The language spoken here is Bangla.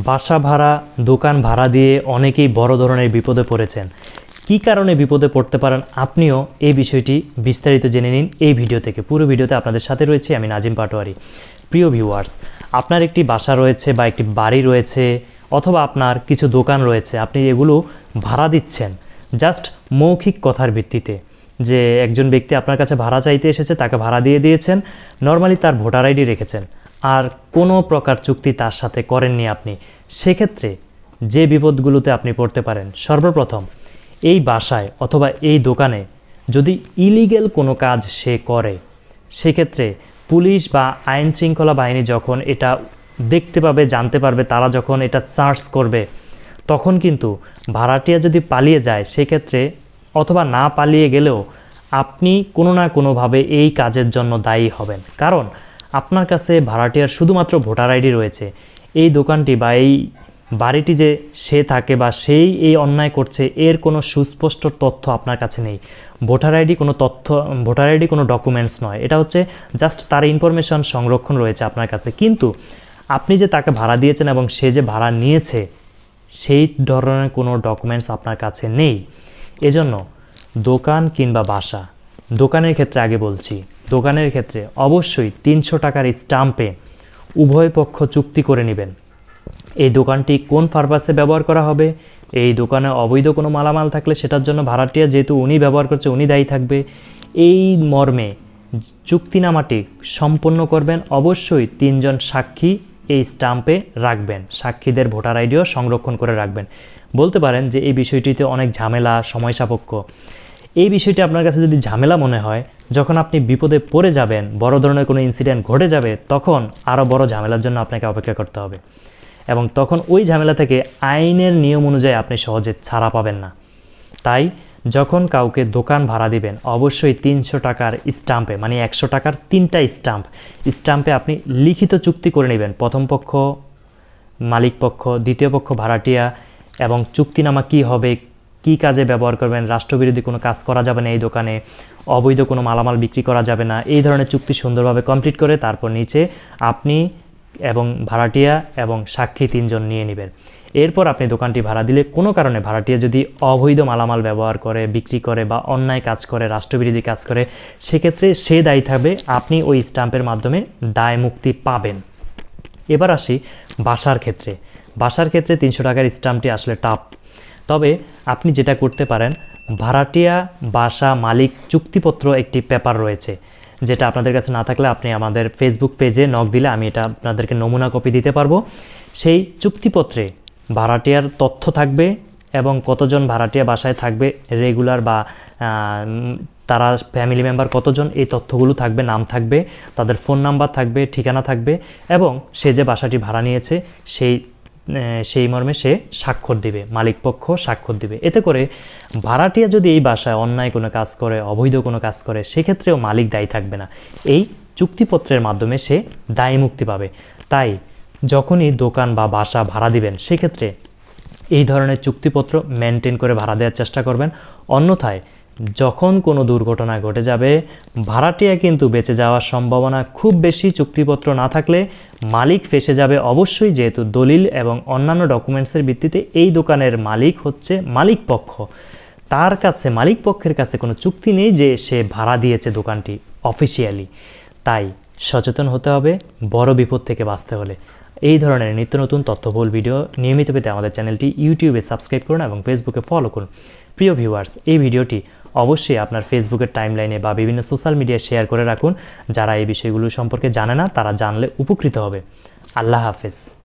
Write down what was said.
বাসা ভাড়া দোকান ভাড়া দিয়ে অনেকেই বড় ধরনের বিপদে পড়েছেন। কী কারণে বিপদে পড়তে পারেন আপনিও এই বিষয়টি বিস্তারিত জেনে নিন এই ভিডিও থেকে। পুরো ভিডিওতে আপনাদের সাথে রয়েছে আমি নাজিম পাটোয়ারি। প্রিয় ভিউয়ার্স, আপনার একটি বাসা রয়েছে বা একটি বাড়ি রয়েছে অথবা আপনার কিছু দোকান রয়েছে, আপনি এগুলো ভাড়া দিচ্ছেন জাস্ট মৌখিক কথার ভিত্তিতে, যে একজন ব্যক্তি আপনার কাছে ভাড়া চাইতে এসেছে, তাকে ভাড়া দিয়ে দিয়েছেন, নর্মালি তার ভোটার আইডি রেখেছেন, আর কোনো প্রকার চুক্তি তার সাথে করেননি আপনি। সেক্ষেত্রে যে বিপদগুলোতে আপনি পড়তে পারেন, সর্বপ্রথম এই বাসায় অথবা এই দোকানে যদি ইলিগ্যাল কোনো কাজ সে করে, সেক্ষেত্রে পুলিশ বা আইন শৃঙ্খলা বাহিনী যখন এটা দেখতে পাবে, জানতে পারবে, তারা যখন এটা সার্চ করবে, তখন কিন্তু ভাড়াটিয়া যদি পালিয়ে যায় সেক্ষেত্রে, অথবা না পালিয়ে গেলেও আপনি কোনো না কোনোভাবে এই কাজের জন্য দায়ী হবেন। কারণ আপনার কাছে ভাড়াটিয়ার শুধুমাত্র ভোটার আইডি রয়েছে। এই দোকানটি বা এই বাড়িটি যে সে থাকে বা সেই এই অন্যায় করছে, এর কোনো সুস্পষ্ট তথ্য আপনার কাছে নেই। ভোটার আইডি কোনো তথ্য, ভোটার আইডি কোনো ডকুমেন্টস নয়, এটা হচ্ছে জাস্ট তার ইনফরমেশন সংরক্ষণ রয়েছে আপনার কাছে। কিন্তু আপনি যে তাকে ভাড়া দিয়েছেন এবং সে যে ভাড়া নিয়েছে, সেই ধরনের কোনো ডকুমেন্টস আপনার কাছে নেই। এজন্য দোকান কিংবা বাসা, দোকানের ক্ষেত্রে আগে বলছি, দোকানের ক্ষেত্রে অবশ্যই 300 টাকার স্টাম্পে উভয় পক্ষ চুক্তি করে নেবেন। এই দোকানটি কোন পারপাসে ব্যবহার করা হবে, এই দোকানে অবৈধ কোনো মালামাল থাকলে সেটার জন্য ভাড়াটিয়া যেহেতু উনি ব্যবহার করছে, উনি দায়ী থাকবে। এই মর্মে চুক্তিনামাটি সম্পন্ন করবেন। অবশ্যই 3 জন সাক্ষী এই স্টাম্পে রাখবেন, সাক্ষীদের ভোটার আইডিও সংরক্ষণ করে রাখবেন। বলতে পারেন যে এই বিষয়টিতে অনেক ঝামেলা, সময় সাপেক্ষ। এই বিষয়টি আপনার কাছে যদি ঝামেলা মনে হয়, যখন আপনি বিপদে পড়ে যাবেন, বড় ধরনের কোনো ইনসিডেন্ট ঘটে যাবে, তখন আরও বড় ঝামেলার জন্য আপনাকে অপেক্ষা করতে হবে, এবং তখন ওই ঝামেলা থেকে আইনের নিয়ম অনুযায়ী আপনি সহজে ছাড়া পাবেন না। তাই যখন কাউকে দোকান ভাড়া দিবেন, অবশ্যই 300 টাকার স্টাম্পে, মানে 100 টাকার 3টা স্টাম্পে আপনি লিখিত চুক্তি করে নেবেন। প্রথম পক্ষ মালিক পক্ষ, দ্বিতীয় পক্ষ ভাড়াটিয়া, এবং চুক্তিনামা কি হবে, কি কাজে ব্যবহার করবেন, রাষ্ট্রবিরোধী কোনো কাজ করা যাবে না এই দোকানে, অবৈধ কোনো মালামাল বিক্রি করা যাবে না, এই ধরনের চুক্তি সুন্দরভাবে কমপ্লিট করে তারপর নিচে আপনি এবং ভাড়াটিয়া এবং সাক্ষী 3 জন নিয়ে নেবেন। এরপর আপনি দোকানটি ভাড়া দিলে কোনো কারণে ভাড়াটিয়া যদি অবৈধ মালামাল ব্যবহার করে, বিক্রি করে বা অন্যায় কাজ করে, রাষ্ট্রবিরোধী কাজ করে, সেক্ষেত্রে সে দায়ী থাকবে, আপনি ওই স্টাম্পের মাধ্যমে দায় মুক্তি পাবেন। এবার আসি বাসার ক্ষেত্রে। বাসার ক্ষেত্রে 300 টাকার স্টাম্পটি আসলে টাফ। তবে আপনি যেটা করতে পারেন, ভাড়াটিয়া বাসা মালিক চুক্তিপত্র একটি পেপার রয়েছে, যেটা আপনাদের কাছে না থাকলে আপনি আমাদের ফেসবুক পেজে নক দিলে আমি এটা আপনাদেরকে নমুনা কপি দিতে পারবো। সেই চুক্তিপত্রে ভাড়াটিয়ার তথ্য থাকবে এবং কতজন ভাড়াটিয়া বাসায় থাকবে রেগুলার, বা তারা ফ্যামিলি মেম্বার কতজন, এই তথ্যগুলো থাকবে, নাম থাকবে, তাদের ফোন নাম্বার থাকবে, ঠিকানা থাকবে, এবং সে যে বাসাটি ভাড়া নিয়েছে সেই মর্মে সে স্বাক্ষর দিবে, মালিক পক্ষ স্বাক্ষর দিবে। এতে করে ভাড়াটিয়া যদি এই বাসায় অন্যায় কোনো কাজ করে, অবৈধ কোনো কাজ করে, সেক্ষেত্রেও মালিক দায়ী থাকবে না। এই চুক্তিপত্রের মাধ্যমে সে দায়ী মুক্তি পাবে। তাই যখনই দোকান বা বাসা ভাড়া দিবেন, সেক্ষেত্রে এই ধরনের চুক্তিপত্র মেনটেন করে ভাড়া দেওয়ার চেষ্টা করবেন। অন্যথায় যখন কোনো দুর্ঘটনা ঘটে যাবে, ভাড়াটিয়া কিন্তু বেঁচে যাওয়ার সম্ভাবনা খুব বেশি। চুক্তিপত্র না থাকলে মালিক ফেঁসে যাবে অবশ্যই, যেহেতু দলিল এবং অন্যান্য ডকুমেন্টসের ভিত্তিতে এই দোকানের মালিক হচ্ছে মালিক পক্ষ। তার কাছে, মালিক পক্ষের কাছে কোনো চুক্তি নেই যে সে ভাড়া দিয়েছে দোকানটি অফিসিয়ালি। তাই সচেতন হতে হবে বড় বিপদ থেকে বাঁচতে হলে। এই ধরনের নিত্য নতুন তথ্যবহুল ভিডিও নিয়মিত পেতে আমাদের চ্যানেলটি ইউটিউবে সাবস্ক্রাইব করুন এবং ফেসবুকে ফলো করুন। প্রিয় ভিউয়ার্স, এই ভিডিওটি অবশ্যই আপনার ফেসবুকের টাইমলাইনে বা বিভিন্ন সোশ্যাল মিডিয়ায় শেয়ার করে রাখুন। যারা এই বিষয়গুলো সম্পর্কে জানে না, তারা জানলে উপকৃত হবে। আল্লাহ হাফেজ।